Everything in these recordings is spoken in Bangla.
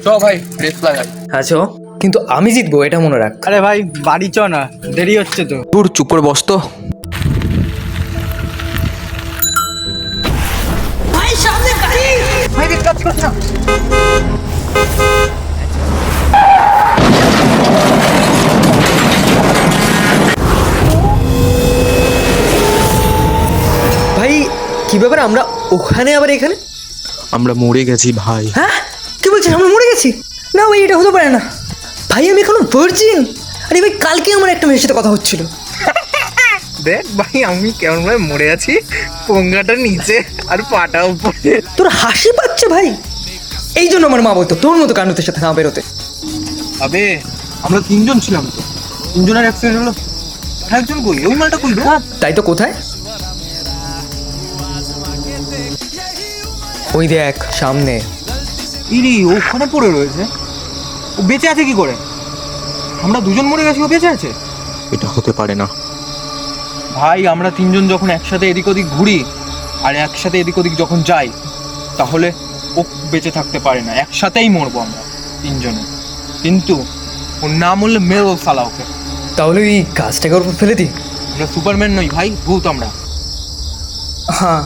চ ভাই রেস লাগাই। আচ্ছা, কিন্তু আমি জিতবো এটা মনে রাখ। আরে ভাই বাড়ি চ না, দেরি হচ্ছে তো। দূর চুপ করে বস তো। ভাই কি ব্যাপার, আমরা ওখানে আবার এখানে? আমরা মরে গেছি ভাই। হ্যাঁ কি বলছিস, আমরা মরে গেছি? না ভাই এটা হতে পারে না। ভাই আমি এখনো ভার্জিন। আরে ভাই কালকে আমার একটা মেয়ের সাথে কথা হচ্ছিল। দেখ ভাই আমি কেমন ভাবে মরে আছি, পোঙ্গাটা নিচে আর পাটা উপরে। তোর হাসি পাচ্ছে ভাই। এই জন্য আমার মা বলতো তোর মতো কান্ডুদের সাথে না বেরোতে। আবে আমরা তিনজন ছিলাম তো, তিনজনের অ্যাক্সিডেন্ট হলো। একজন কই, ওই মালটা কই রে? তাই তো, কোথায়? ওই দেখ সামনে। ইরি ওখানে পড়ে রয়েছে। ও বেঁচে আছে কি করে? আমরা দুজন মরে গেছি, ও বেঁচে আছে? এটা হতে পারে না ভাই। আমরা তিনজন যখন একসাথে এদিক ওদিক ঘুরি আর একসাথে এদিক ওদিক যখন যাই, তাহলে ও বেঁচে থাকতে পারে না। একসাথেই মরবো আমরা তিনজনে। কিন্তু ওর নাম হলে মেরো সালা ওকে। তাহলে ওই গাছটাকে ওর উপর ফেলে দিই। আমরা সুপারম্যান নই ভাই, ভূত আমরা। হ্যাঁ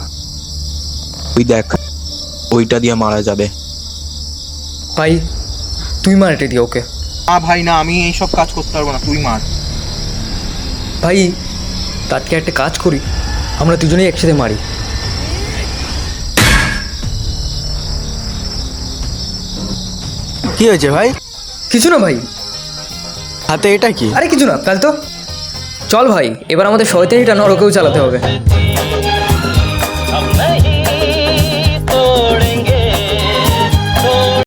ওই দেখ, ওইটা দিয়ে মারা যাবে। ভাই তুই মার এটা দিয়ে ওকে। না ভাই না, আমি এইসব কাজ করতে পারবো না, তুই মার। ভাই তার থেকে একটা কাজ করি, আমরা দুজনেই একসাথে মারি। কি হয়েছে ভাই? কিছু না ভাই। হাতে এটা কি? আরে কিছু না, কাল তো। চল ভাই এবার আমাদের শয়তানিটা নরকেও চালাতে হবে।